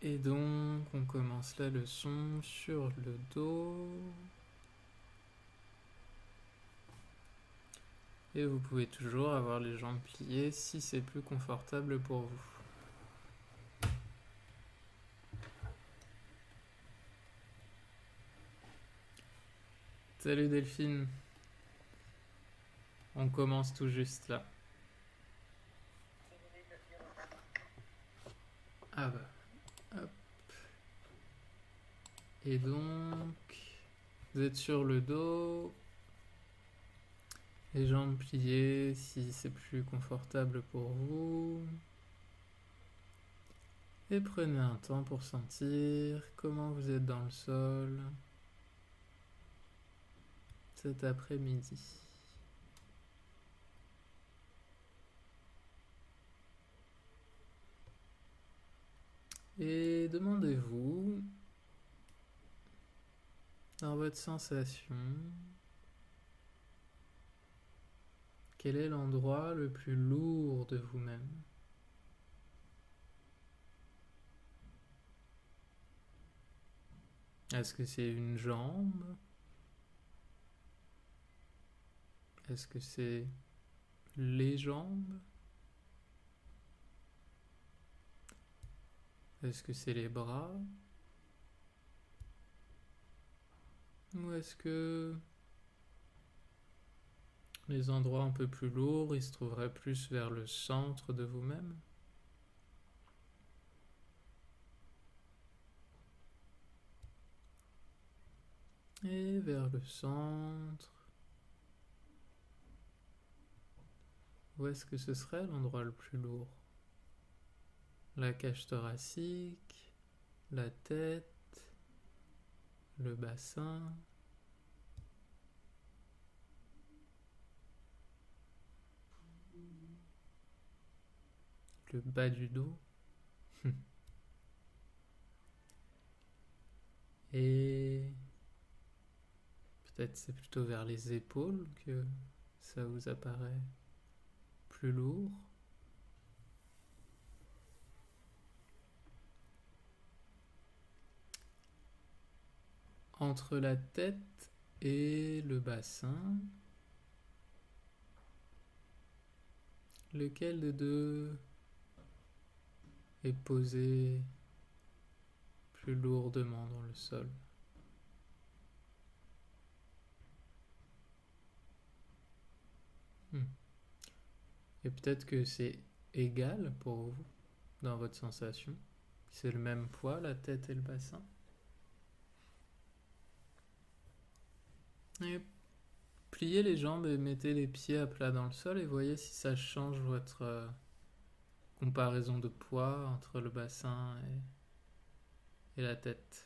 Et donc, on commence la leçon sur le dos. Et vous pouvez toujours avoir les jambes pliées si c'est plus confortable pour vous. Salut Delphine, on commence tout juste là. Ah bah, hop. Et donc, vous êtes sur le dos, les jambes pliées si c'est plus confortable pour vous. Et prenez un temps pour sentir comment vous êtes dans le sol cet après-midi. Et demandez-vous, dans votre sensation, quel est l'endroit le plus lourd de vous-même? Est-ce que c'est une jambe? Est-ce que c'est les jambes? Est-ce que c'est les bras? Ou est-ce que les endroits un peu plus lourds, ils se trouveraient plus vers le centre de vous-même? Et vers le centre, où est-ce que ce serait l'endroit le plus lourd? La cage thoracique, la tête, le bassin, le bas du dos. Et peut-être c'est plutôt vers les épaules que ça vous apparaît plus lourd. Entre la tête et le bassin, lequel des deux est posé plus lourdement dans le sol? Et peut-être que c'est égal pour vous dans votre sensation. C'est le même poids, la tête et le bassin. Et pliez les jambes et mettez les pieds à plat dans le sol et voyez si ça change votre comparaison de poids entre le bassin et la tête.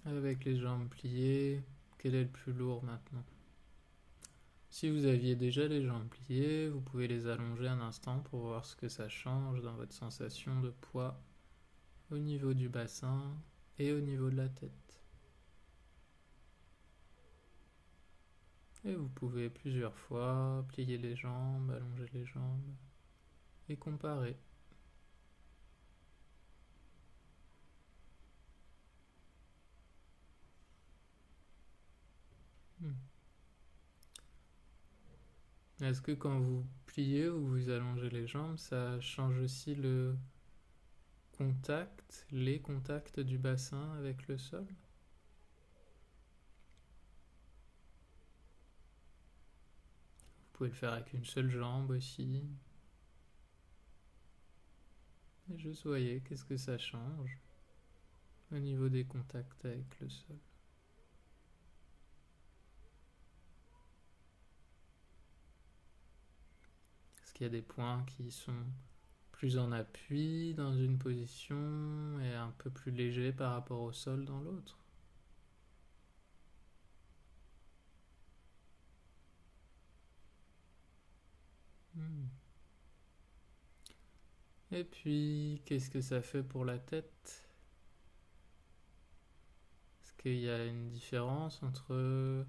Avec les jambes pliées, quel est le plus lourd maintenant? Si vous aviez déjà les jambes pliées, vous pouvez les allonger un instant pour voir ce que ça change dans votre sensation de poids au niveau du bassin et au niveau de la tête. Et vous pouvez plusieurs fois plier les jambes, allonger les jambes et comparer. Est-ce que quand vous pliez ou vous allongez les jambes, ça change aussi le contact, les contacts du bassin avec le sol? Vous pouvez le faire avec une seule jambe aussi. Et juste voyez qu'est-ce que ça change au niveau des contacts avec le sol. Est-ce qu'il y a des points qui sont plus en appui dans une position et un peu plus légers par rapport au sol dans l'autre? Et puis, qu'est-ce que ça fait pour la tête? Est-ce qu'il y a une différence entre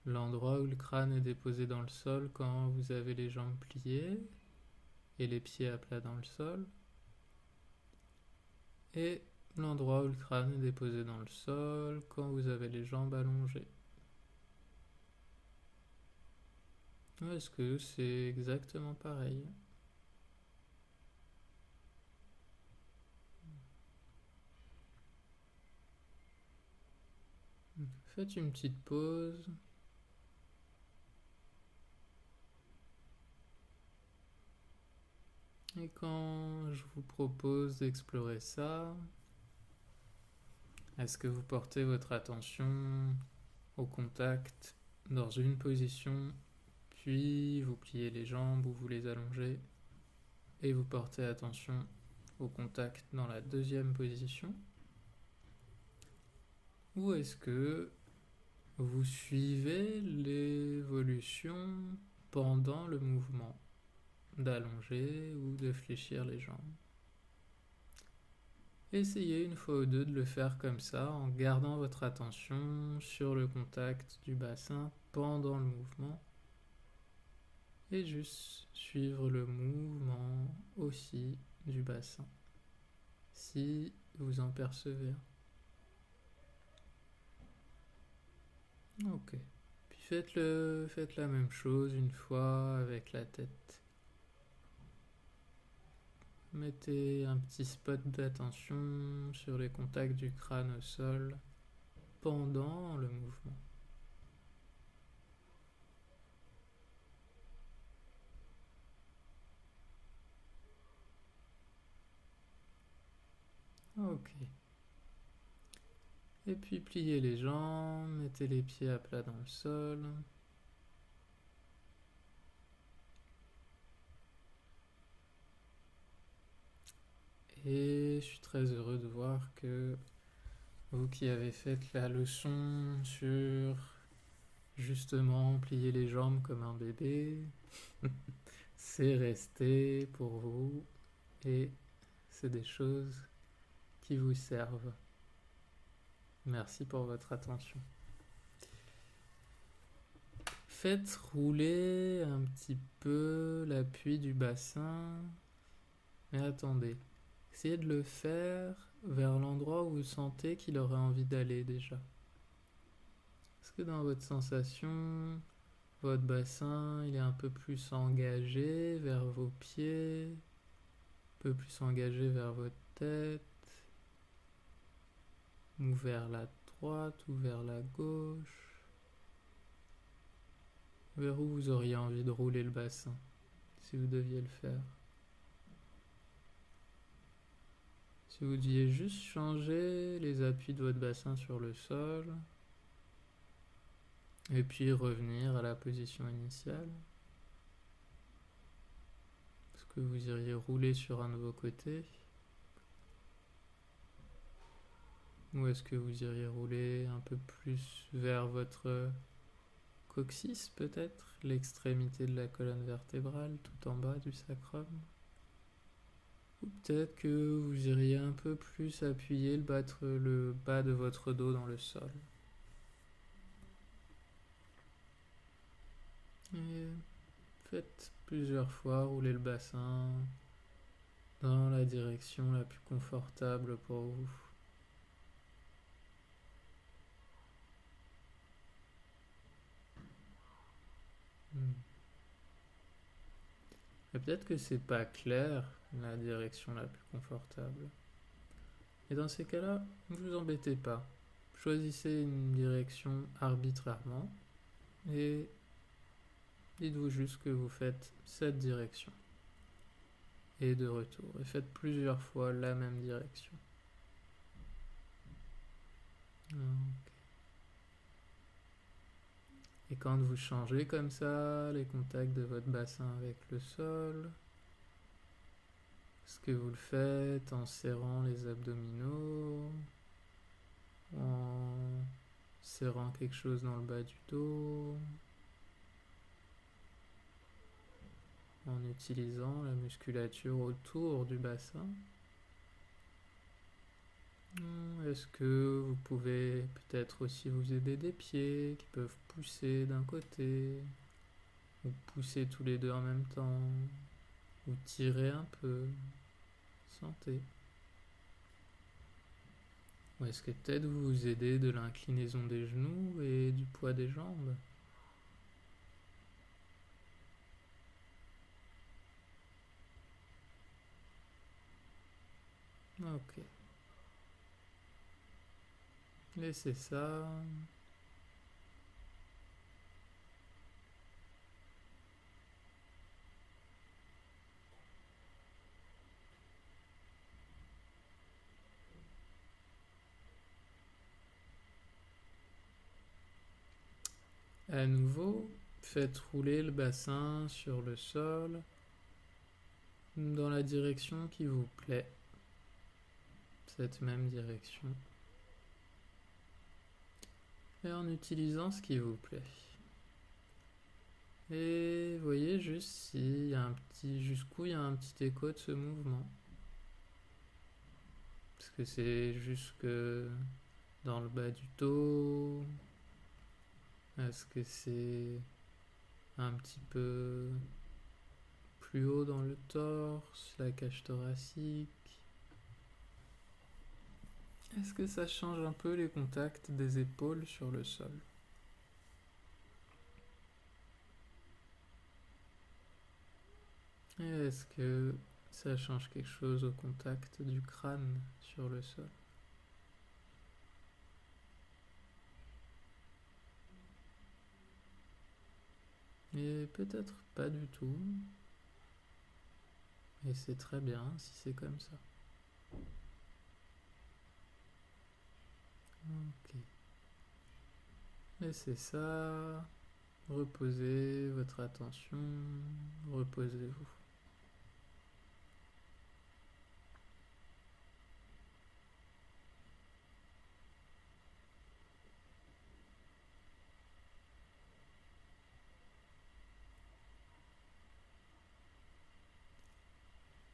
l'endroit où le crâne est déposé dans le sol quand vous avez les jambes pliées et les pieds à plat dans le sol, et l'endroit où le crâne est déposé dans le sol quand vous avez les jambes allongées? Est-ce que c'est exactement pareil? Faites une petite pause. Et quand je vous propose d'explorer ça, est-ce que vous portez votre attention au contact dans une position, puis vous pliez les jambes ou vous les allongez, et vous portez attention au contact dans la deuxième position? Ou est-ce que vous suivez l'évolution pendant le mouvement d'allonger ou de fléchir les jambes? Essayez une fois ou deux de le faire comme ça, en gardant votre attention sur le contact du bassin pendant le mouvement, et juste suivre le mouvement aussi du bassin, si vous en percevez un. Ok. Puis faites la même chose une fois avec la tête. Mettez un petit spot d'attention sur les contacts du crâne au sol pendant le mouvement. Ok. Et puis pliez les jambes, mettez les pieds à plat dans le sol. Et je suis très heureux de voir que vous qui avez fait la leçon sur justement plier les jambes comme un bébé, c'est resté pour vous et c'est des choses qui vous servent. Merci pour votre attention. Faites rouler un petit peu l'appui du bassin, mais attendez. Essayez de le faire vers l'endroit où vous sentez qu'il aurait envie d'aller déjà. Est-ce que dans votre sensation, votre bassin, il est un peu plus engagé vers vos pieds, un peu plus engagé vers votre tête, ou vers la droite, ou vers la gauche? Vers où vous auriez envie de rouler le bassin, si vous deviez le faire? Si vous deviez juste changer les appuis de votre bassin sur le sol, et puis revenir à la position initiale, est-ce que vous iriez rouler sur un nouveau côté? Ou est-ce que vous iriez rouler un peu plus vers votre coccyx peut-être, l'extrémité de la colonne vertébrale tout en bas du sacrum? Ou peut-être que vous iriez un peu plus appuyer le bas de votre dos dans le sol. Et faites plusieurs fois rouler le bassin dans la direction la plus confortable pour vous. Et peut-être que c'est pas clair la direction la plus confortable. Et dans ces cas-là, ne vous embêtez pas. Choisissez une direction arbitrairement et dites-vous juste que vous faites cette direction et de retour. Et faites plusieurs fois la même direction. Et quand vous changez comme ça les contacts de votre bassin avec le sol, est-ce que vous le faites en serrant les abdominaux, en serrant quelque chose dans le bas du dos, en utilisant la musculature autour du bassin. Est-ce que vous pouvez peut-être aussi vous aider des pieds qui peuvent pousser d'un côté, ou pousser tous les deux en même temps, ou tirer un peu, sentez. Ou est-ce que peut-être vous vous aidez de l'inclinaison des genoux et du poids des jambes? Ok. Laissez ça. À nouveau, faites rouler le bassin sur le sol dans la direction qui vous plaît, cette même direction, et en utilisant ce qui vous plaît. Et voyez juste jusqu'où il y a un petit écho de ce mouvement. Est-ce que c'est jusque dans le bas du dos? Est-ce que c'est un petit peu plus haut dans le torse, la cage thoracique? Est-ce que ça change un peu les contacts des épaules sur le sol? Et est-ce que ça change quelque chose au contact du crâne sur le sol? Et peut-être pas du tout. Et c'est très bien si c'est comme ça. Ok. Laissez ça. Reposez votre attention. Reposez-vous.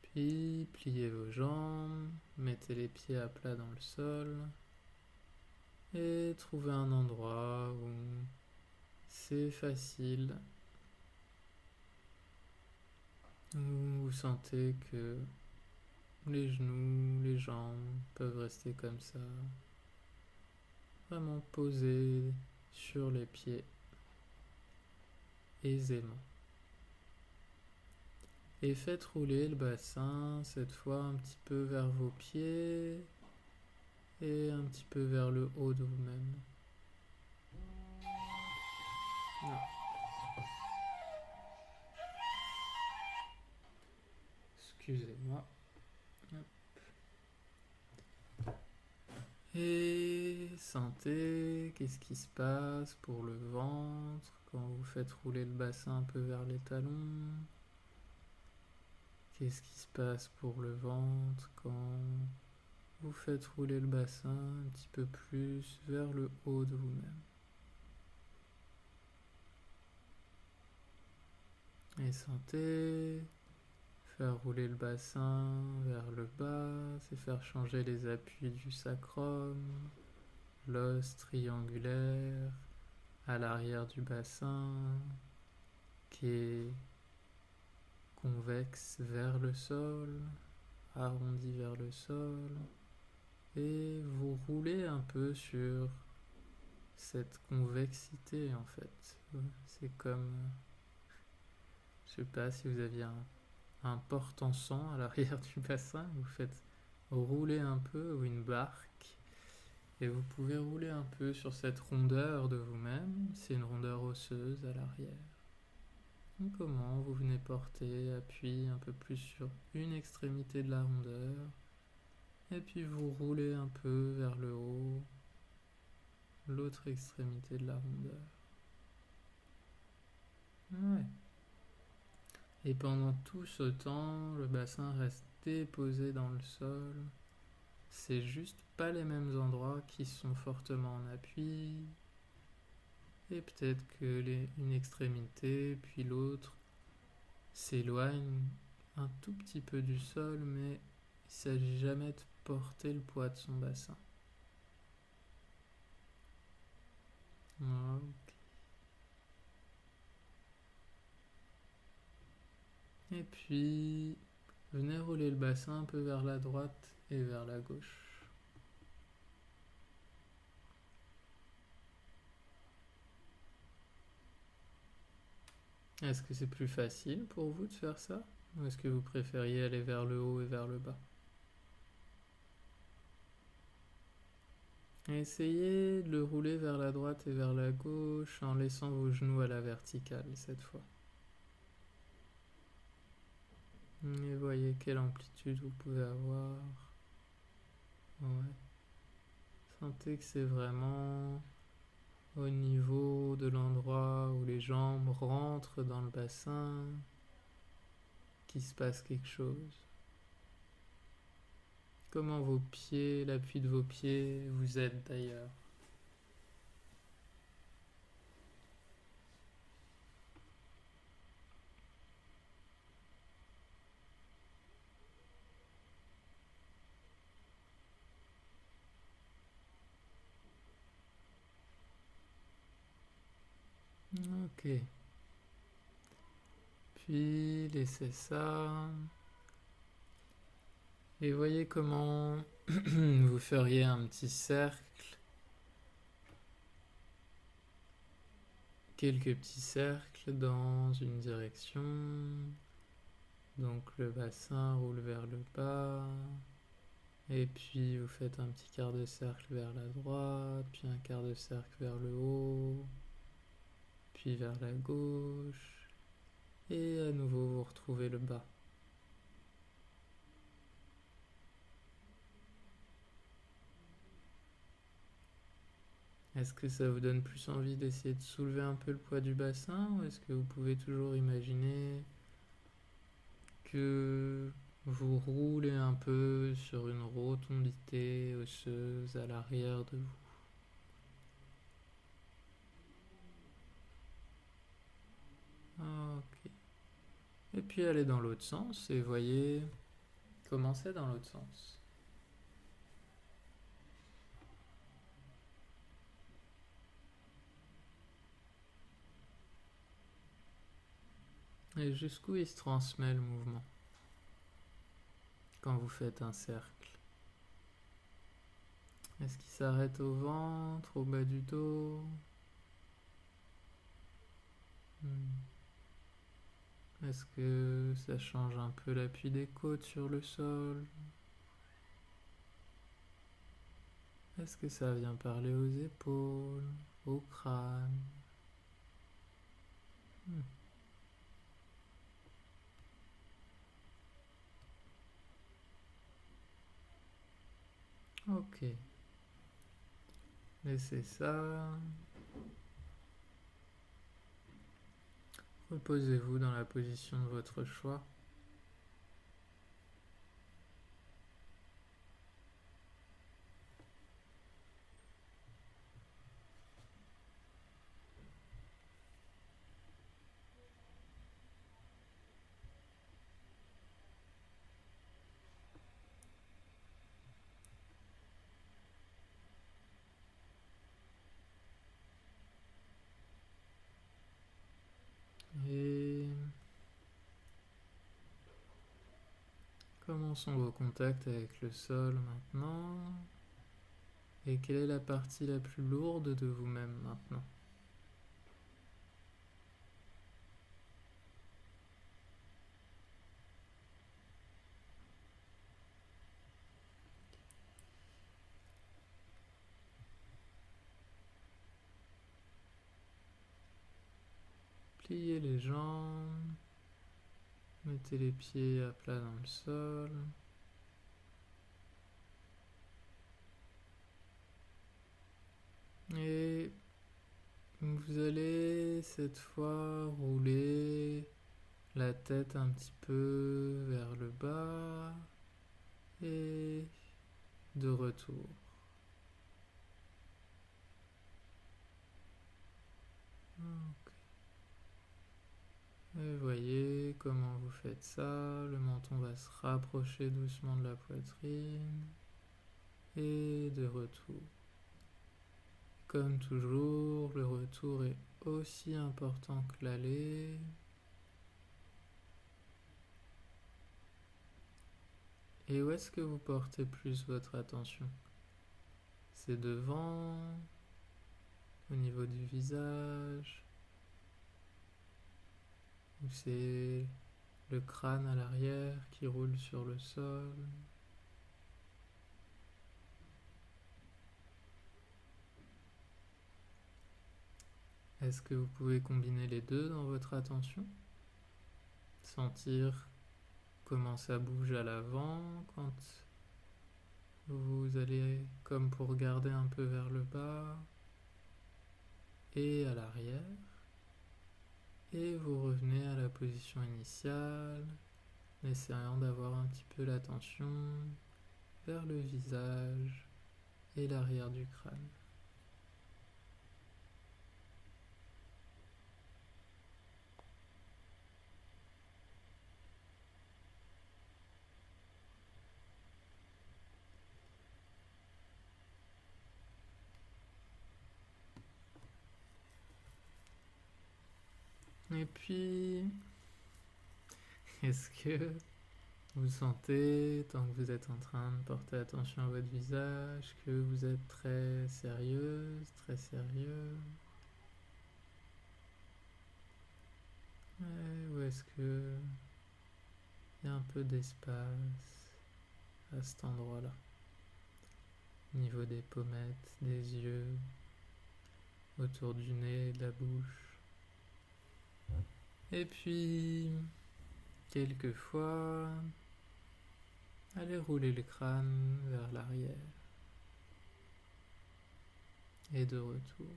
Puis pliez vos jambes. Mettez les pieds à plat dans le sol. Et trouvez un endroit où c'est facile, où vous sentez que les genoux, les jambes peuvent rester comme ça, vraiment posés sur les pieds aisément. Et faites rouler le bassin cette fois un petit peu vers vos pieds et un petit peu vers le haut de vous-même. Ah. Excusez-moi. Et sentez qu'est-ce qui se passe pour le ventre quand vous faites rouler le bassin un peu vers les talons. Qu'est-ce qui se passe pour le ventre quand vous faites rouler le bassin un petit peu plus vers le haut de vous-même. Et sentez faire rouler le bassin vers le bas, c'est faire changer les appuis du sacrum, l'os triangulaire à l'arrière du bassin qui est convexe vers le sol, arrondi vers le sol, et vous roulez un peu sur cette convexité en fait. C'est comme, je sais pas si vous aviez un porte-en-sang à l'arrière du bassin, vous faites rouler un peu, ou une barque, et vous pouvez rouler un peu sur cette rondeur de vous-même. C'est une rondeur osseuse à l'arrière. Donc comment vous venez porter appui un peu plus sur une extrémité de la rondeur, et puis vous roulez un peu vers le haut, l'autre extrémité de la rondeur. Ouais. Et pendant tout ce temps, le bassin reste déposé dans le sol. C'est juste pas les mêmes endroits qui sont fortement en appui. Et peut-être que une extrémité puis l'autre s'éloigne un tout petit peu du sol, mais il ne s'agit jamais de porter le poids de son bassin. Ok. Et puis, venez rouler le bassin un peu vers la droite et vers la gauche. Est-ce que c'est plus facile pour vous de faire ça? Ou est-ce que vous préfériez aller vers le haut et vers le bas? Essayez de le rouler vers la droite et vers la gauche en laissant vos genoux à la verticale cette fois. Et voyez quelle amplitude vous pouvez avoir. Ouais. Sentez que c'est vraiment au niveau de l'endroit où les jambes rentrent dans le bassin qu'il se passe quelque chose. Comment vos pieds, l'appui de vos pieds vous aide d'ailleurs. Ok. Puis laissez ça. Et voyez comment vous feriez un petit cercle. Quelques petits cercles dans une direction. Donc le bassin roule vers le bas. Et puis vous faites un petit quart de cercle vers la droite, puis un quart de cercle vers le haut, puis vers la gauche. Et à nouveau vous retrouvez le bas. Est-ce que ça vous donne plus envie d'essayer de soulever un peu le poids du bassin, ou est-ce que vous pouvez toujours imaginer que vous roulez un peu sur une rotondité osseuse à l'arrière de vous? Ok. Et puis allez dans l'autre sens et voyez comment c'est dans l'autre sens. Et jusqu'où il se transmet le mouvement quand vous faites un cercle? Est-ce qu'il s'arrête au ventre, au bas du dos? Est-ce que ça change un peu l'appui des côtes sur le sol? Est-ce que ça vient parler aux épaules, au crâne? Ok. Laissez ça. Reposez-vous dans la position de votre choix. Et comment sont vos contacts avec le sol maintenant? Et quelle est la partie la plus lourde de vous-même maintenant? Pliez les jambes, mettez les pieds à plat dans le sol. Et vous allez cette fois rouler la tête un petit peu vers le bas et de retour. Ok. Et voyez comment vous faites ça. Le menton va se rapprocher doucement de la poitrine. Et de retour. Comme toujours, le retour est aussi important que l'aller. Et où est-ce que vous portez plus votre attention? C'est devant, au niveau du visage, ou c'est le crâne à l'arrière qui roule sur le sol? Est-ce que vous pouvez combiner les deux dans votre attention? Sentir comment ça bouge à l'avant quand vous allez comme pour regarder un peu vers le bas et à l'arrière. Et vous revenez à la position initiale, en essayant d'avoir un petit peu l'attention vers le visage et l'arrière du crâne. Et puis, est-ce que vous sentez, tant que vous êtes en train de porter attention à votre visage, que vous êtes très sérieuse, très sérieux? Ou est-ce que il y a un peu d'espace à cet endroit-là, au niveau des pommettes, des yeux, autour du nez, de la bouche? Et puis, quelquefois, allez rouler le crâne vers l'arrière et de retour.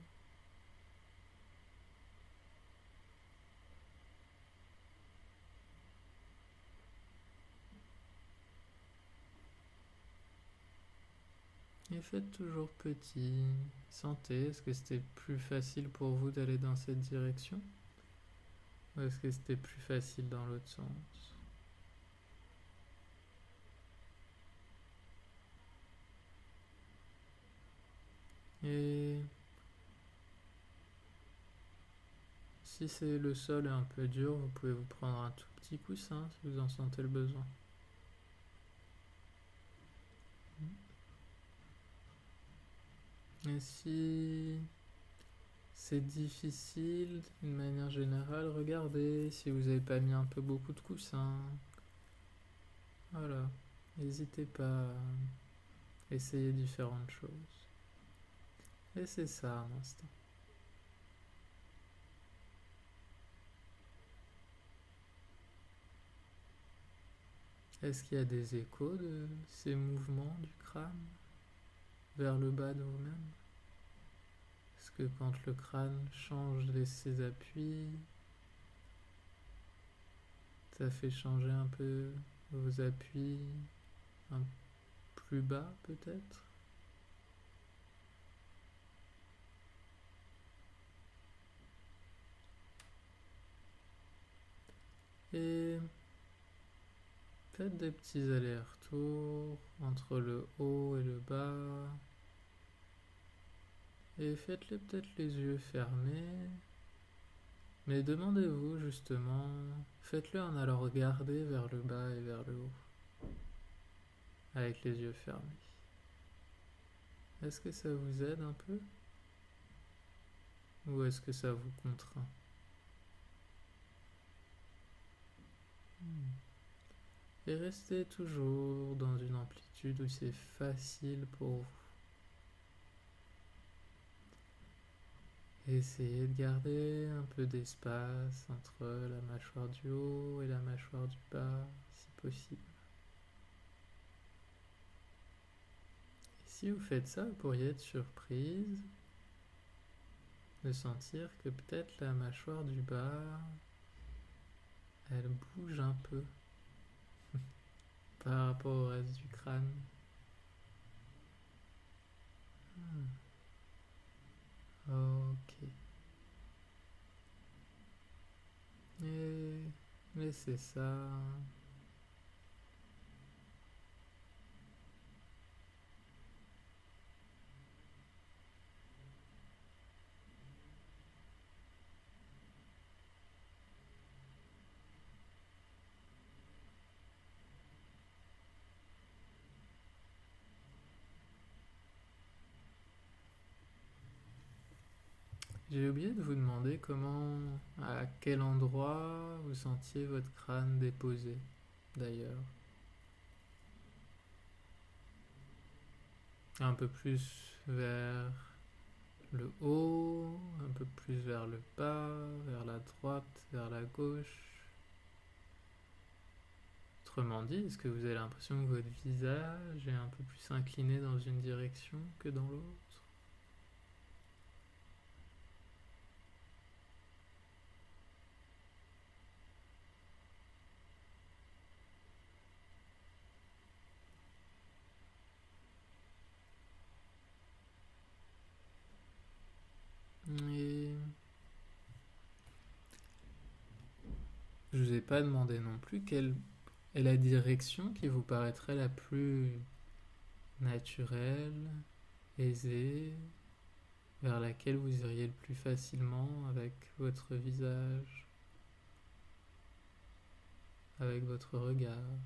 Et faites toujours petit. Sentez, est-ce que c'était plus facile pour vous d'aller dans cette direction? Ou est-ce que c'était plus facile dans l'autre sens? Et si c'est le sol est un peu dur, vous pouvez vous prendre un tout petit coussin si vous en sentez le besoin. Et si c'est difficile d'une manière générale, regardez si vous n'avez pas mis un peu beaucoup de coussins. Voilà, n'hésitez pas à essayer différentes choses. Et c'est ça un instant. Est-ce qu'il y a des échos de ces mouvements du crâne vers le bas de vous-même? Est-ce que quand le crâne change ses appuis, ça fait changer un peu vos appuis, un plus bas peut-être? Et faites des petits allers-retours entre le haut et le bas. Et faites-les peut-être les yeux fermés. Mais demandez-vous justement, faites-le en allant regarder vers le bas et vers le haut, avec les yeux fermés. Est-ce que ça vous aide un peu? Ou est-ce que ça vous contraint? Et restez toujours dans une amplitude où c'est facile pour vous. Essayez de garder un peu d'espace entre la mâchoire du haut et la mâchoire du bas, si possible. Et si vous faites ça, vous pourriez être surprise de sentir que peut-être la mâchoire du bas, elle bouge un peu par rapport au reste du crâne. Ok. Et Ouais, c'est ça. J'ai oublié de vous demander à quel endroit vous sentiez votre crâne déposé, d'ailleurs. Un peu plus vers le haut, un peu plus vers le bas, vers la droite, vers la gauche. Autrement dit, est-ce que vous avez l'impression que votre visage est un peu plus incliné dans une direction que dans l'autre? Et je vous ai pas demandé non plus quelle est la direction qui vous paraîtrait la plus naturelle, aisée, vers laquelle vous iriez le plus facilement avec votre visage, avec votre regard.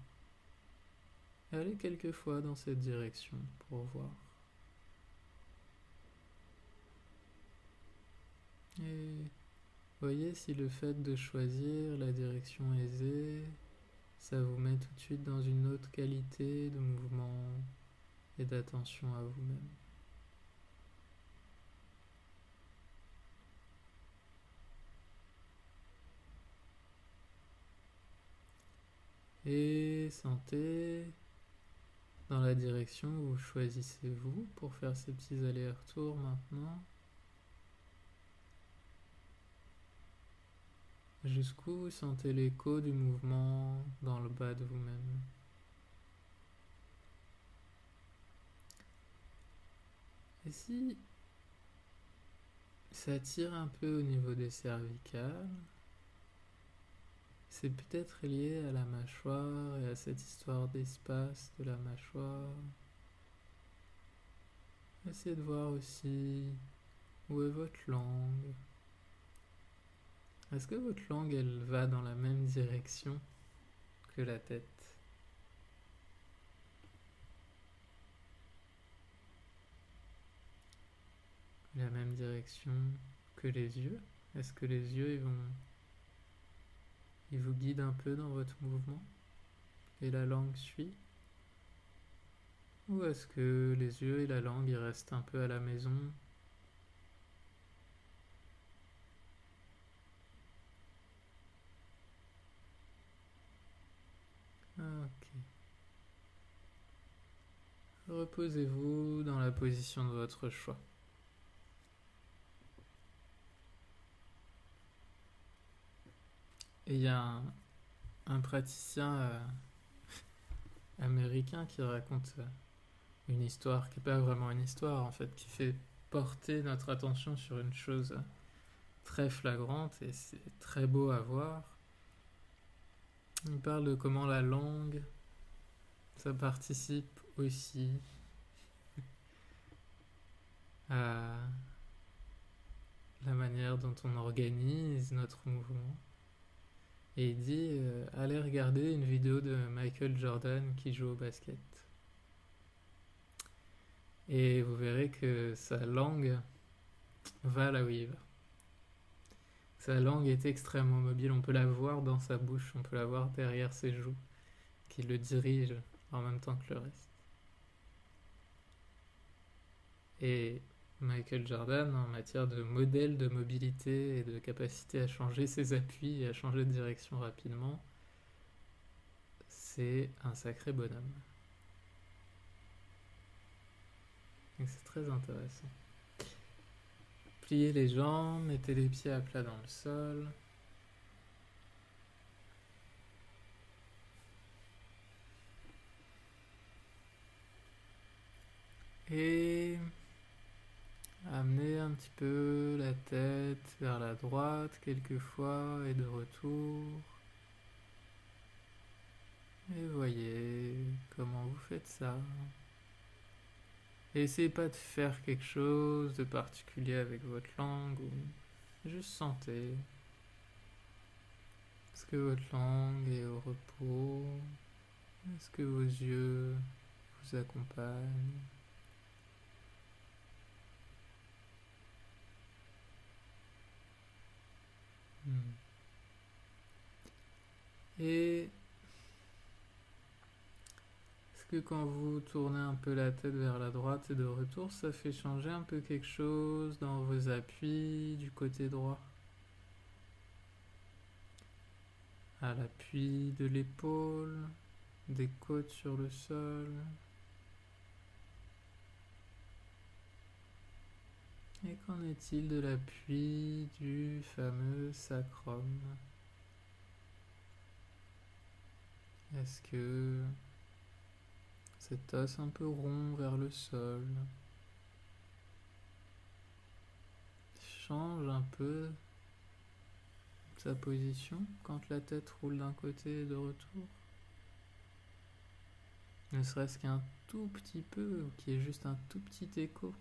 Allez quelques fois dans cette direction pour voir. Et voyez si le fait de choisir la direction aisée, ça vous met tout de suite dans une autre qualité de mouvement et d'attention à vous-même. Et sentez dans la direction où vous choisissez vous pour faire ces petits allers-retours maintenant. Jusqu'où vous sentez l'écho du mouvement dans le bas de vous-même. Et si ça tire un peu au niveau des cervicales, c'est peut-être lié à la mâchoire et à cette histoire d'espace de la mâchoire. Essayez de voir aussi où est votre langue. Est-ce que votre langue, elle va dans la même direction que la tête? La même direction que les yeux? Est-ce que les yeux, ils vous guident un peu dans votre mouvement? Et la langue suit? Ou est-ce que les yeux et la langue, ils restent un peu à la maison? Ok. Reposez-vous dans la position de votre choix. Et il y a un praticien américain qui raconte une histoire qui n'est pas vraiment une histoire en fait, qui fait porter notre attention sur une chose très flagrante et c'est très beau à voir. Il parle de comment la langue, ça participe aussi à la manière dont on organise notre mouvement. Et il dit allez regarder une vidéo de Michael Jordan qui joue au basket. Et vous verrez que sa langue va là où il va. Sa langue est extrêmement mobile, on peut la voir dans sa bouche, on peut la voir derrière ses joues, qui le dirige en même temps que le reste. Et Michael Jordan, en matière de modèle de mobilité et de capacité à changer ses appuis et à changer de direction rapidement, c'est un sacré bonhomme. Donc c'est très intéressant. Pliez les jambes, mettez les pieds à plat dans le sol. Et amenez un petit peu la tête vers la droite quelquefois et de retour. Et voyez comment vous faites ça. Et essayez pas de faire quelque chose de particulier avec votre langue, ou juste sentez. Est-ce que votre langue est au repos? Est-ce que vos yeux vous accompagnent? Et est-ce que quand vous tournez un peu la tête vers la droite et de retour, ça fait changer un peu quelque chose dans vos appuis du côté droit? À l'appui de l'épaule, des côtes sur le sol. Et qu'en est-il de l'appui du fameux sacrum? Est-ce que cet os un peu rond vers le sol change un peu sa position quand la tête roule d'un côté et de retour? Ne serait-ce qu'un tout petit peu, ou qu'il y ait juste un tout petit écho.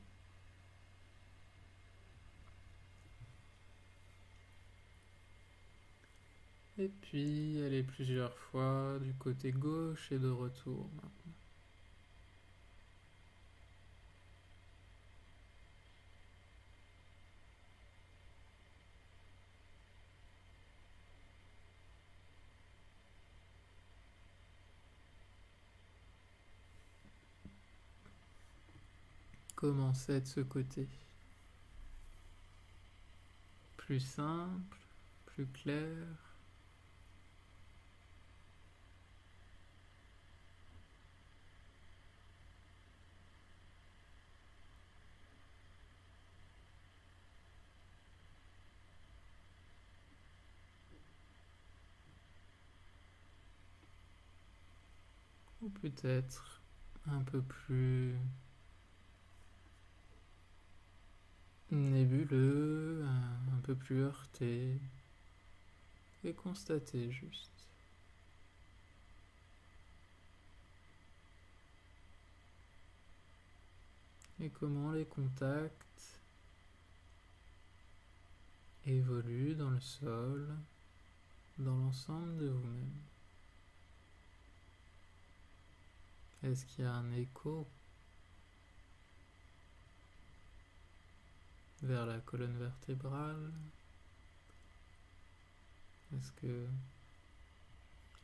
Et puis, allez plusieurs fois du côté gauche et de retour maintenant. Commencez de ce côté. Plus simple, plus clair. Ou peut-être un peu plus nébuleux, un peu plus heurté. Et constatez juste. Et comment les contacts évoluent dans le sol, dans l'ensemble de vous-même. Est-ce qu'il y a un écho vers la colonne vertébrale? Est-ce que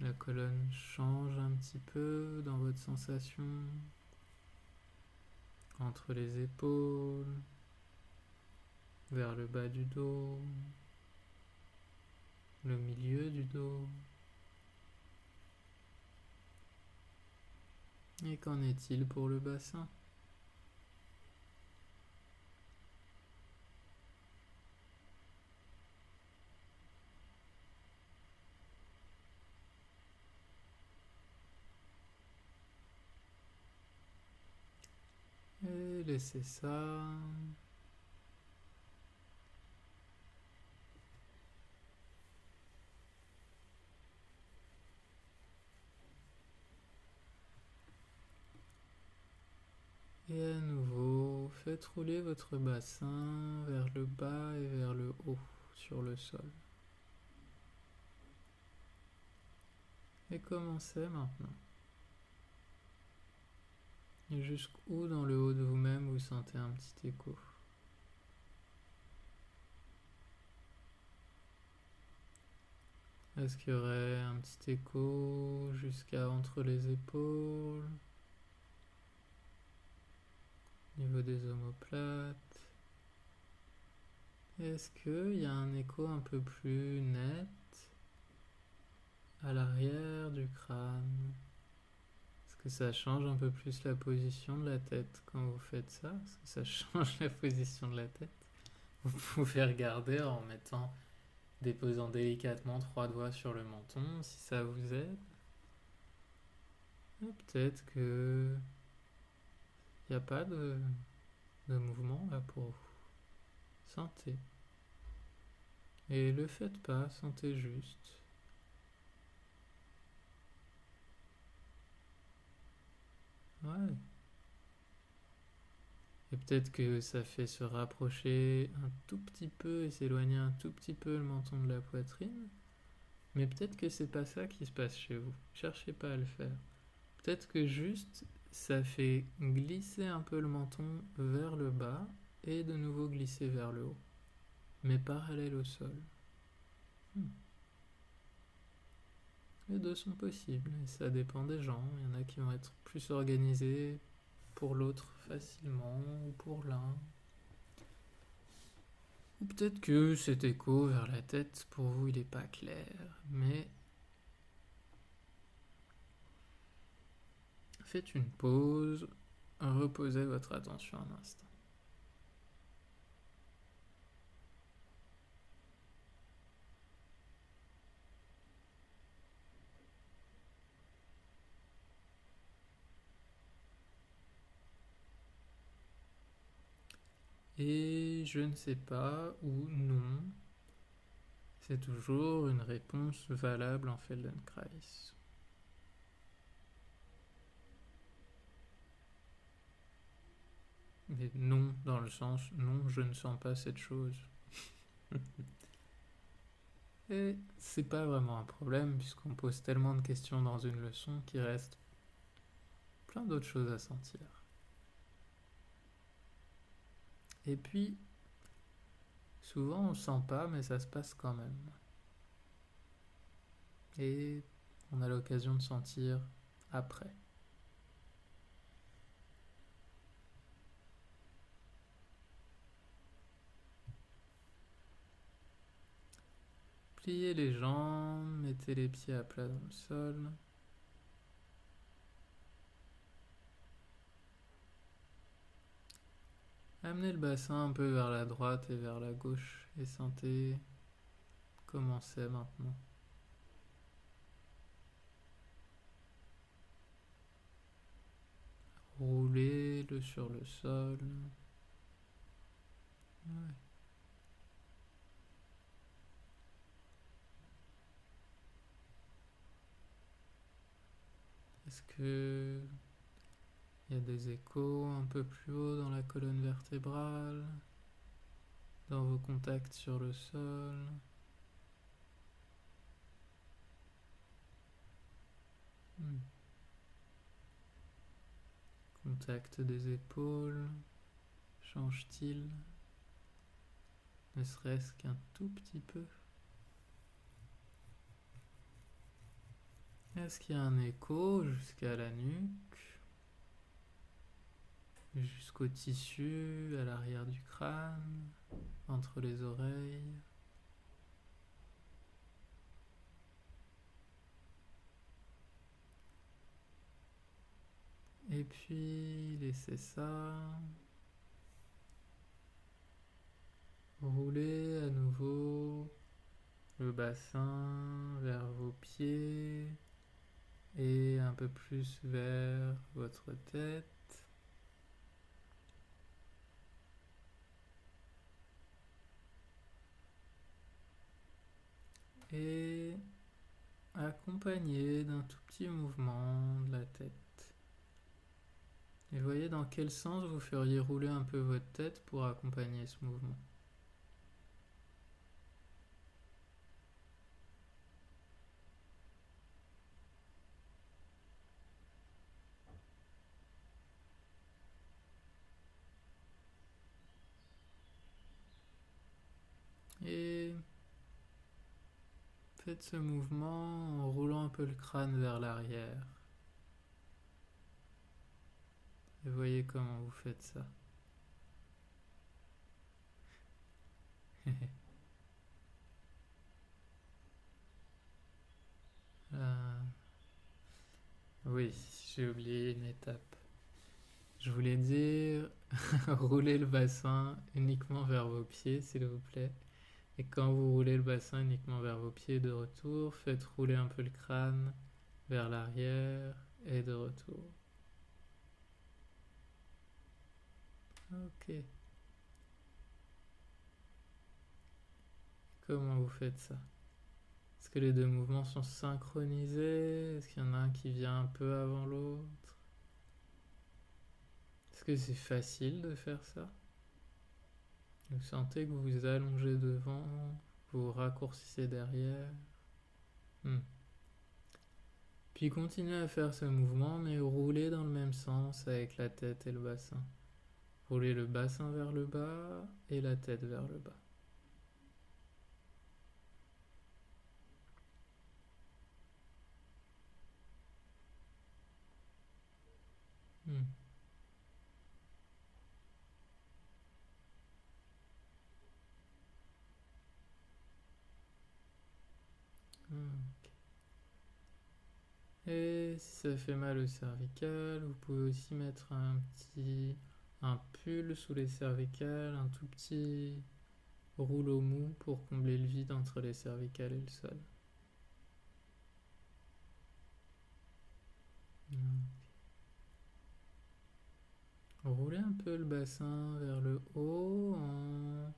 la colonne change un petit peu dans votre sensation entre les épaules, vers le bas du dos, le milieu du dos? Et qu'en est-il pour le bassin? Et laissez ça. Et à nouveau, faites rouler votre bassin vers le bas et vers le haut sur le sol. Et commencez maintenant. Et jusqu'où dans le haut de vous-même vous sentez un petit écho? Est-ce qu'il y aurait un petit écho jusqu'à entre les épaules, au niveau des omoplates? Est-ce qu'il y a un écho un peu plus net à l'arrière du crâne? Est-ce que ça change un peu plus la position de la tête quand vous faites ça? Est-ce que ça change la position de la tête? Vous pouvez regarder en déposant délicatement 3 doigts sur le menton si ça vous aide. Et peut-être que il n'y a pas de mouvement là pour vous. Sentez. Et le faites pas, sentez juste. Ouais. Et peut-être que ça fait se rapprocher un tout petit peu et s'éloigner un tout petit peu le menton de la poitrine. Mais peut-être que c'est pas ça qui se passe chez vous. Cherchez pas à le faire. Peut-être que juste ça fait glisser un peu le menton vers le bas et de nouveau glisser vers le haut, mais parallèle au sol. Hmm. Les deux sont possibles et ça dépend des gens. Il y en a qui vont être plus organisés, pour l'autre facilement, ou pour l'un. Ou peut-être que cet écho vers la tête, pour vous, il n'est pas clair. Mais faites une pause, reposez votre attention un instant. Et je ne sais pas ou non, c'est toujours une réponse valable en Feldenkrais. Mais non, dans le sens, non, je ne sens pas cette chose. Et c'est pas vraiment un problème, puisqu'on pose tellement de questions dans une leçon qu'il reste plein d'autres choses à sentir. Et puis, souvent on sent pas, mais ça se passe quand même. Et on a l'occasion de sentir après. Pliez les jambes, mettez les pieds à plat dans le sol. Amenez le bassin un peu vers la droite et vers la gauche et sentez comment c'est maintenant. Roulez-le sur le sol. Ouais. Est-ce que il y a des échos un peu plus haut dans la colonne vertébrale, dans vos contacts sur le sol? Hmm. Contact des épaules, change-t-il, ne serait-ce qu'un tout petit peu? Est-ce qu'il y a un écho jusqu'à la nuque, jusqu'au tissu, à l'arrière du crâne, entre les oreilles? Et puis, laissez ça. Roulez à nouveau le bassin vers vos pieds et un peu plus vers votre tête. Et accompagné d'un tout petit mouvement de la tête. Et voyez dans quel sens vous feriez rouler un peu votre tête pour accompagner ce mouvement. Et faites ce mouvement en roulant un peu le crâne vers l'arrière. Et voyez comment vous faites ça. Euh, oui, j'ai oublié une étape. Je voulais dire rouler le bassin uniquement vers vos pieds, s'il vous plaît. Et quand vous roulez le bassin uniquement vers vos pieds de retour, faites rouler un peu le crâne vers l'arrière et de retour. Ok. Comment vous faites ça? Est-ce que les deux mouvements sont synchronisés? Est-ce qu'il y en a un qui vient un peu avant l'autre? Est-ce que c'est facile de faire ça? Vous sentez que vous vous allongez devant, vous raccourcissez derrière. Puis continuez à faire ce mouvement, mais roulez dans le même sens avec la tête et le bassin. Roulez le bassin vers le bas et la tête vers le bas. Hmm. Ok. Et si ça fait mal au cervical, vous pouvez aussi mettre un pull sous les cervicales, un tout petit rouleau mou pour combler le vide entre les cervicales et le sol. Roulez un peu le bassin vers le haut en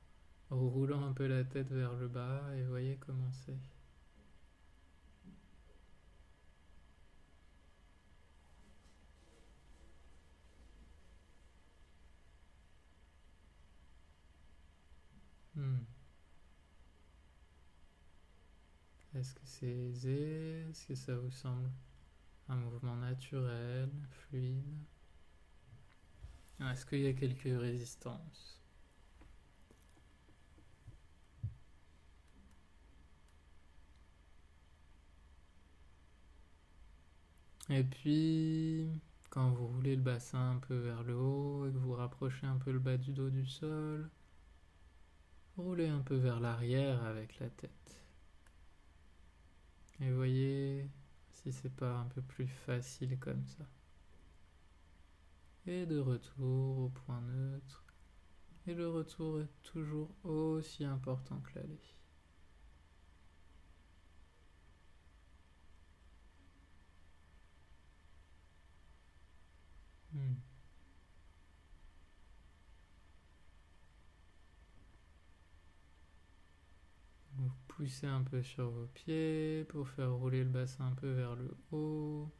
roulant un peu la tête vers le bas et voyez comment c'est. Hmm. Est-ce que c'est aisé? Est-ce que ça vous semble un mouvement naturel, fluide? Est-ce qu'il y a quelques résistances? Et puis, quand vous roulez le bassin un peu vers le haut et que vous rapprochez un peu le bas du dos du sol, roulez un peu vers l'arrière avec la tête. Et voyez si c'est pas un peu plus facile comme ça. Et de retour au point neutre. Et le retour est toujours aussi important que l'aller. Hmm. Vous poussez un peu sur vos pieds pour faire rouler le bassin un peu vers le haut.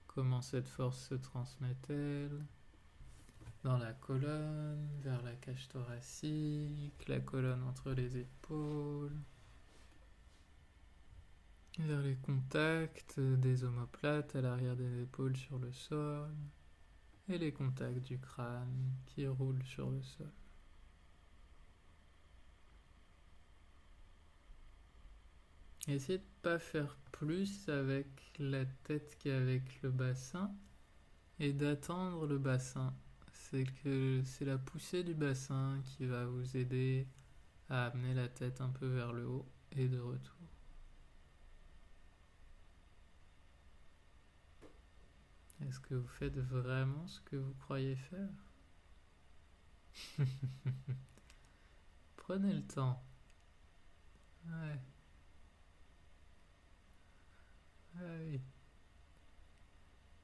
Comment cette force se transmet-elle dans la colonne, vers la cage thoracique, la colonne entre les épaules, vers les contacts des omoplates à l'arrière des épaules sur le sol et les contacts du crâne qui roulent sur le sol. Essayez de ne pas faire plus avec la tête qu'avec le bassin et d'attendre le bassin. C'est la poussée du bassin qui va vous aider à amener la tête un peu vers le haut et de retour. Est-ce que vous faites vraiment ce que vous croyez faire? Prenez le temps. Ouais, oui.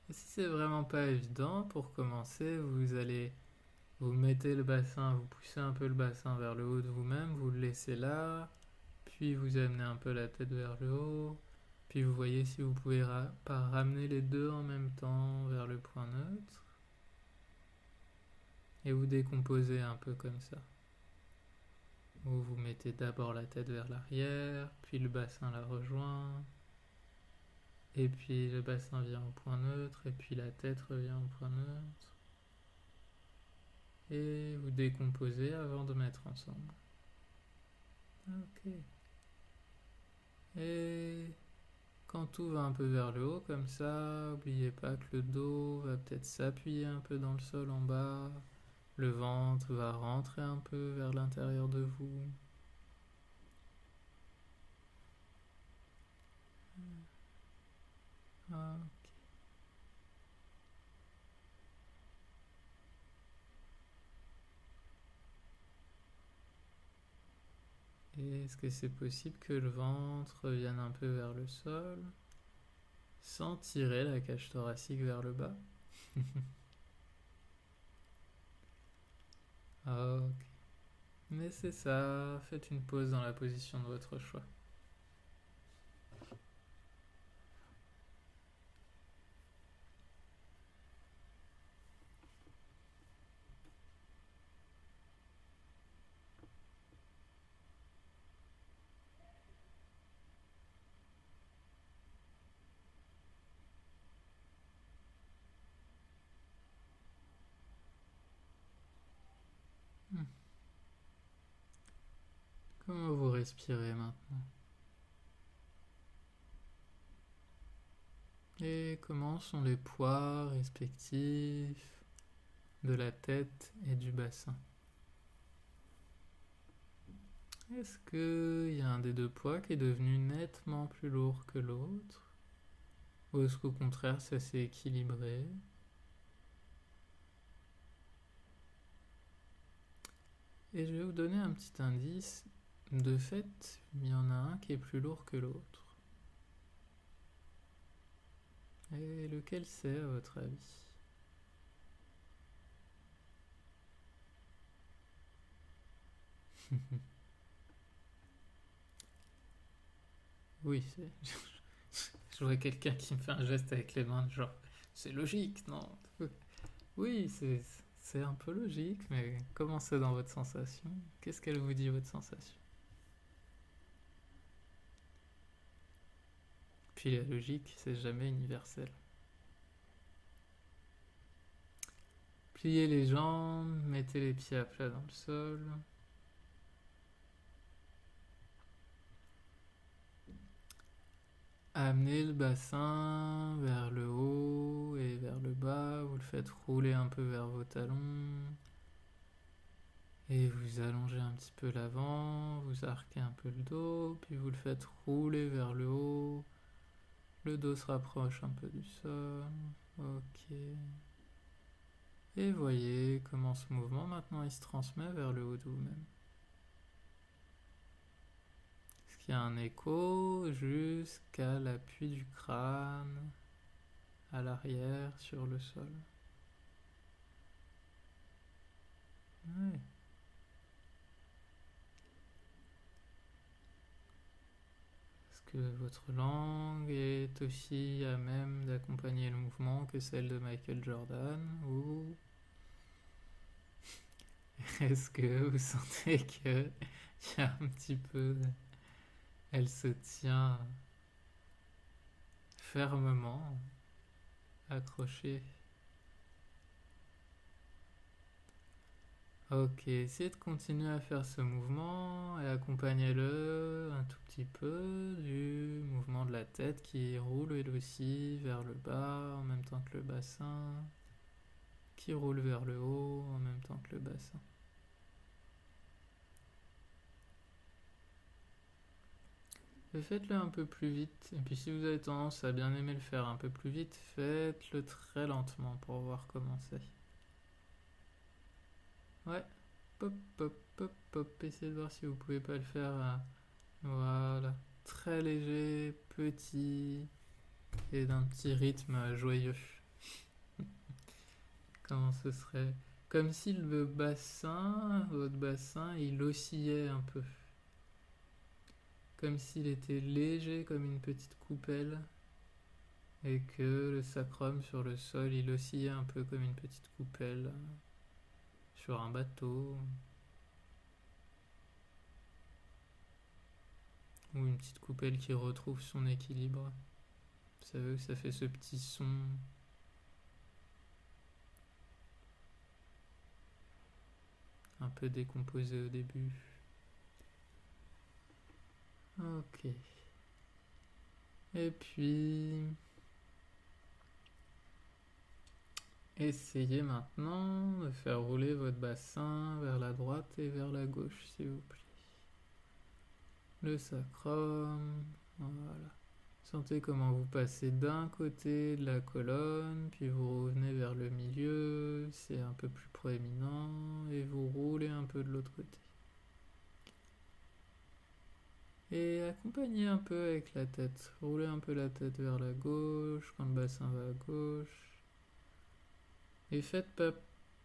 Et si c'est vraiment pas évident, pour commencer, vous mettez le bassin, vous poussez un peu le bassin vers le haut de vous-même, vous le laissez là, puis vous amenez un peu la tête vers le haut, puis vous voyez si vous pouvez pas ramener les deux en même temps vers le point neutre, et vous décomposez un peu comme ça. Vous mettez d'abord la tête vers l'arrière, puis le bassin la rejoint, et puis le bassin vient au point neutre, et puis la tête revient au point neutre. Et vous décomposez avant de mettre ensemble. Ok. Et quand tout va un peu vers le haut comme ça, n'oubliez pas que le dos va peut-être s'appuyer un peu dans le sol en bas. Le ventre va rentrer un peu vers l'intérieur de vous. Ah. Et est-ce que c'est possible que le ventre vienne un peu vers le sol sans tirer la cage thoracique vers le bas? Ok. Mais c'est ça, faites une pause dans la position de votre choix. Comment vous respirez maintenant? Et comment sont les poids respectifs de la tête et du bassin? Est-ce qu'il y a un des deux poids qui est devenu nettement plus lourd que l'autre? Ou est-ce qu'au contraire ça s'est équilibré? Et je vais vous donner un petit indice. De fait, il y en a un qui est plus lourd que l'autre. Et lequel c'est à votre avis? Oui, c'est... Je vois quelqu'un qui me fait un geste avec les mains, genre, c'est logique, non? Oui, c'est un peu logique, mais comment c'est dans votre sensation? Qu'est-ce qu'elle vous dit, votre sensation? Puis la logique, c'est jamais universel. Pliez les jambes, mettez les pieds à plat dans le sol. Amenez le bassin vers le haut et vers le bas. Vous le faites rouler un peu vers vos talons. Et vous allongez un petit peu l'avant, vous arquez un peu le dos, puis vous le faites rouler vers le haut. Le dos se rapproche un peu du sol. Ok. Et voyez comment ce mouvement maintenant il se transmet vers le haut de vous-même. Est-ce qu'il y a un écho jusqu'à l'appui du crâne, à l'arrière, sur le sol? Ouais. Est-ce que votre langue est aussi à même d'accompagner le mouvement que celle de Michael Jordan? Ou est-ce que vous sentez qu'il y a un petit peu... Elle se tient fermement, accrochée. Ok, essayez de continuer à faire ce mouvement et accompagnez-le un tout petit peu du mouvement de la tête qui roule elle aussi vers le bas en même temps que le bassin, qui roule vers le haut en même temps que le bassin. Et faites-le un peu plus vite. Et puis si vous avez tendance à bien aimer le faire un peu plus vite, faites-le très lentement pour voir comment c'est. Ouais, pop, pop, pop, pop. Essayez de voir si vous pouvez pas le faire. Voilà, très léger, petit et d'un petit rythme joyeux. Comment ce serait? Comme si le bassin, votre bassin, il oscillait un peu. Comme s'il était léger comme une petite coupelle et que le sacrum sur le sol, il oscillait un peu comme une petite coupelle sur un bateau ou une petite coupelle qui retrouve son équilibre. Vous savez, ça fait ce petit son un peu décomposé au début. Ok. Et puis, essayez maintenant de faire rouler votre bassin vers la droite et vers la gauche, s'il vous plaît. Le sacrum, voilà. Sentez comment vous passez d'un côté de la colonne, puis vous revenez vers le milieu, c'est un peu plus proéminent, et vous roulez un peu de l'autre côté. Et accompagnez un peu avec la tête. Roulez un peu la tête vers la gauche quand le bassin va à gauche. Et faites pas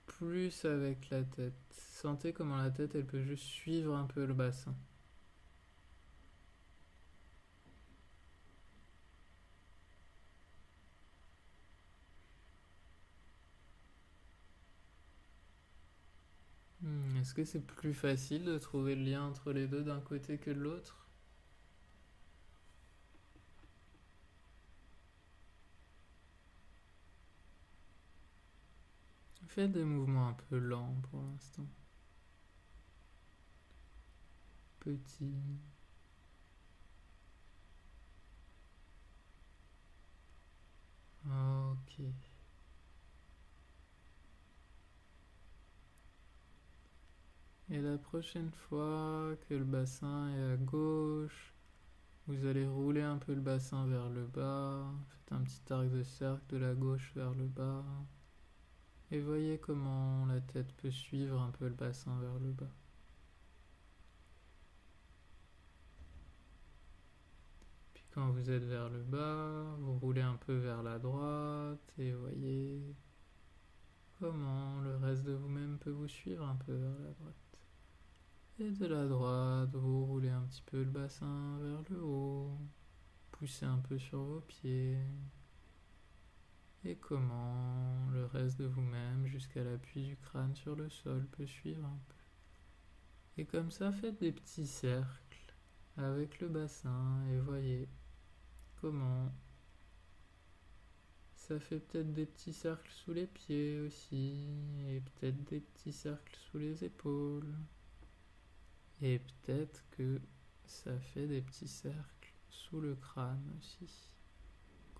plus avec la tête. Sentez comment la tête elle peut juste suivre un peu le bassin. Est-ce que c'est plus facile de trouver le lien entre les deux d'un côté que de l'autre? Faites des mouvements un peu lents pour l'instant. petit. Ok. Et la prochaine fois que le bassin est à gauche, vous allez rouler un peu le bassin vers le bas. Faites un petit arc de cercle de la gauche vers le bas. Et voyez comment la tête peut suivre un peu le bassin vers le bas. Puis quand vous êtes vers le bas, vous roulez un peu vers la droite et voyez comment le reste de vous-même peut vous suivre un peu vers la droite. Et de la droite, vous roulez un petit peu le bassin vers le haut. Poussez un peu sur vos pieds. Et comment le reste de vous-même jusqu'à l'appui du crâne sur le sol peut suivre un peu. Et comme ça, faites des petits cercles avec le bassin et voyez comment ça fait peut-être des petits cercles sous les pieds aussi et peut-être des petits cercles sous les épaules. Et peut-être que ça fait des petits cercles sous le crâne aussi.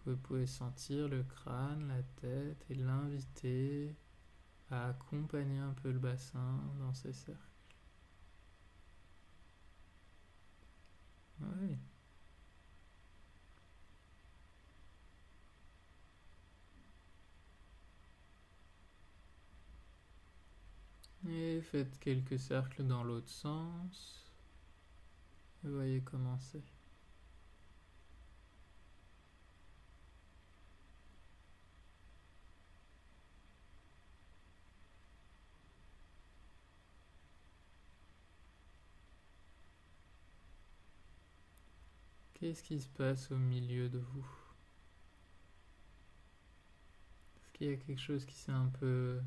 Vous pouvez sentir le crâne, la tête et l'inviter à accompagner un peu le bassin dans ces cercles. Oui. Et faites quelques cercles dans l'autre sens. Et voyez comment c'est. Qu'est-ce qui se passe au milieu de vous? Est-ce qu'il y a quelque chose qui s'est un peu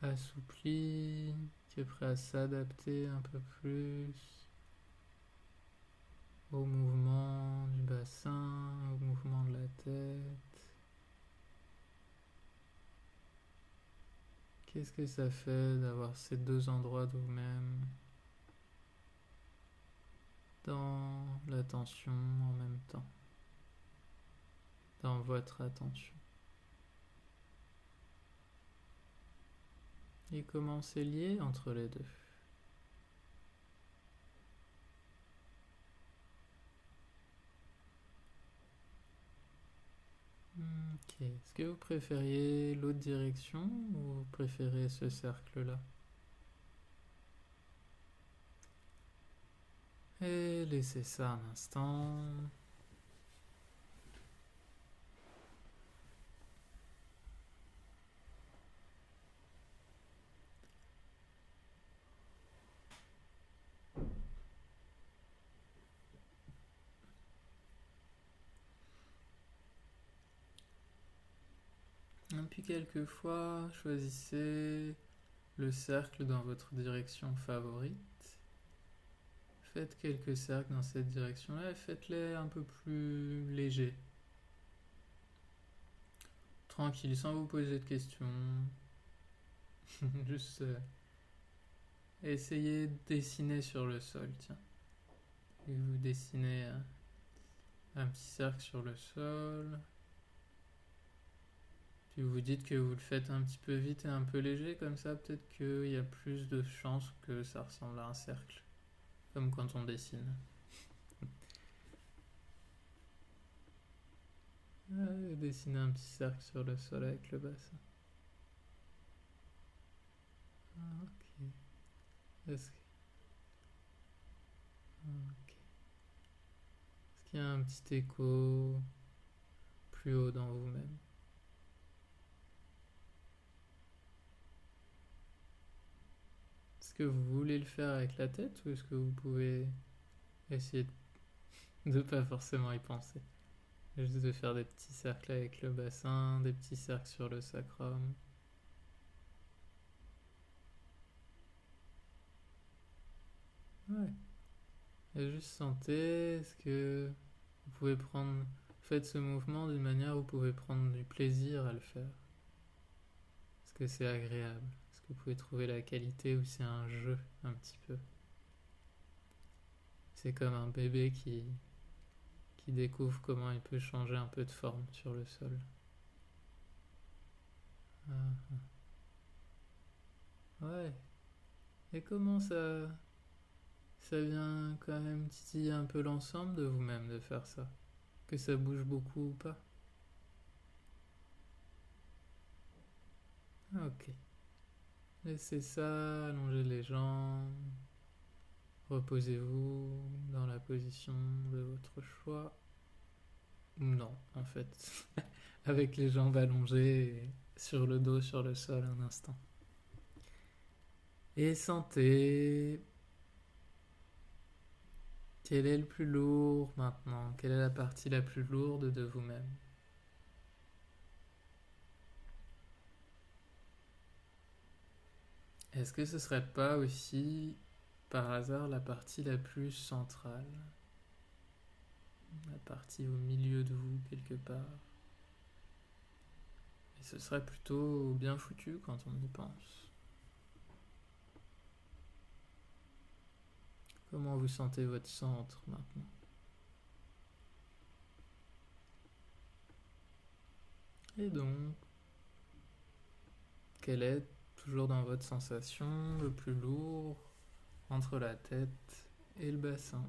assoupli, qui est prêt à s'adapter un peu plus au mouvement du bassin, au mouvement de la tête? Qu'est-ce que ça fait d'avoir ces deux endroits de vous-même dans l'attention en même temps, dans votre attention? Et comment c'est lié entre les deux? Ok. Est-ce que vous préfériez l'autre direction ou vous préférez ce cercle-là? Et laissez ça un instant. Et puis quelquefois, choisissez le cercle dans votre direction favorite. Faites quelques cercles dans cette direction-là et faites-les un peu plus légers. Tranquille, sans vous poser de questions. Juste essayez de dessiner sur le sol, tiens. Et vous dessinez un petit cercle sur le sol. Puis vous dites que vous le faites un petit peu vite et un peu léger, comme ça peut-être qu'il y a plus de chances que ça ressemble à un cercle. Comme quand on dessine. Dessinez un petit cercle sur le sol avec le bassin. Ok. Est-ce ok. Est-ce qu'il y a un petit écho plus haut dans vous-même? Est-ce que vous voulez le faire avec la tête ou est-ce que vous pouvez essayer de ne pas forcément y penser? Juste de faire des petits cercles avec le bassin, des petits cercles sur le sacrum. Ouais. Et juste sentez, est-ce que vous pouvez prendre... Faites ce mouvement d'une manière où vous pouvez prendre du plaisir à le faire. Est-ce que c'est agréable? Est-ce que vous pouvez trouver la qualité ou c'est un jeu un petit peu? C'est comme un bébé qui découvre comment il peut changer un peu de forme sur le sol. Ah, ouais. Et comment ça vient quand même titiller un peu l'ensemble de vous-même de faire ça? Que ça bouge beaucoup ou pas? Ok. Laissez ça, allongez les jambes, reposez-vous dans la position de votre choix. Non, en fait, avec les jambes allongées et sur le dos, sur le sol un instant. Et sentez quel est le plus lourd maintenant, quelle est la partie la plus lourde de vous-même. Est-ce que ce serait pas aussi par hasard la partie la plus centrale, la partie au milieu de vous quelque part? Et ce serait plutôt bien foutu quand on y pense. Comment vous sentez votre centre maintenant? Et donc, quel est, toujours dans votre sensation, le plus lourd entre la tête et le bassin?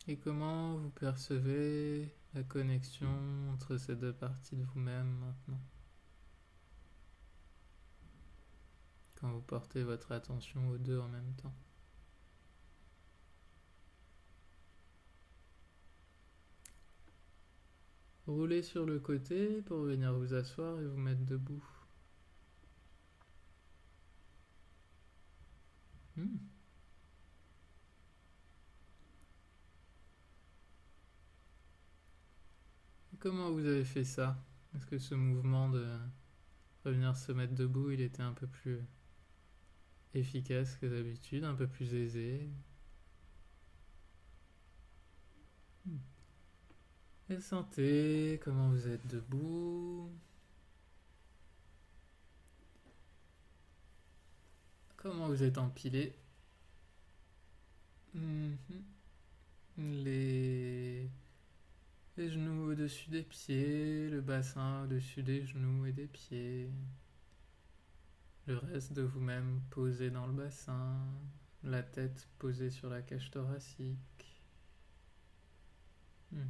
Et comment vous percevez la connexion entre ces deux parties de vous-même maintenant? Quand vous portez votre attention aux deux en même temps. Roulez sur le côté pour venir vous asseoir et vous mettre debout. Hmm. Et comment vous avez fait ça? Est-ce que ce mouvement de revenir se mettre debout, il était un peu plus efficace que d'habitude, un peu plus aisé? Hmm. Et sentez comment vous êtes debout. Comment vous êtes empilé. Mhm. Les... les genoux au-dessus des pieds, le bassin au-dessus des genoux et des pieds. Le reste de vous-même posé dans le bassin, la tête posée sur la cage thoracique. Hmm.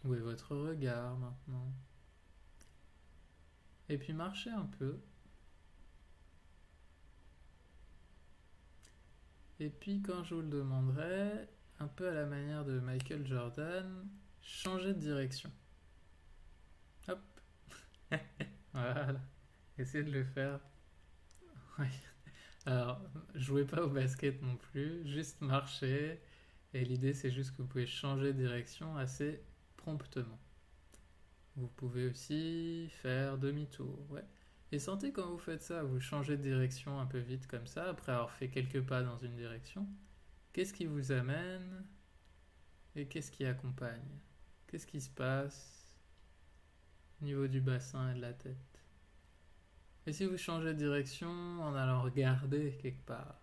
Où est votre regard maintenant? Et puis marchez un peu. Et puis quand je vous le demanderai, un peu à la manière de Michael Jordan, changez de direction. Hop. Voilà. Essayez de le faire. Oui. Alors, jouez pas au basket non plus, juste marchez. Et l'idée, c'est juste que vous pouvez changer de direction assez promptement. Vous pouvez aussi faire demi-tour, ouais. Et sentez quand vous faites ça, vous changez de direction un peu vite comme ça, après avoir fait quelques pas dans une direction. Qu'est-ce qui vous amène et qu'est-ce qui accompagne? Qu'est-ce qui se passe au niveau du bassin et de la tête? Et si vous changez de direction en allant regarder quelque part,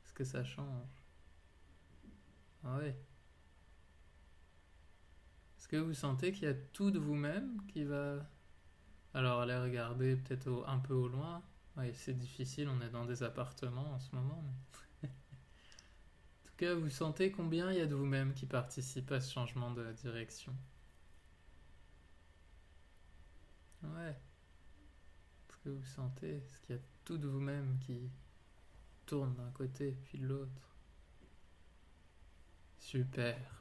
est-ce que ça change? Ah ouais. Est-ce que vous sentez qu'il y a tout de vous-même qui va... Alors allez regarder peut-être un peu au loin. Oui, c'est difficile, on est dans des appartements en ce moment. Mais... En tout cas, vous sentez combien il y a de vous-même qui participe à ce changement de direction? Ouais. Est-ce que vous sentez? Est-ce qu'il y a tout de vous-même qui tourne d'un côté puis de l'autre? Super.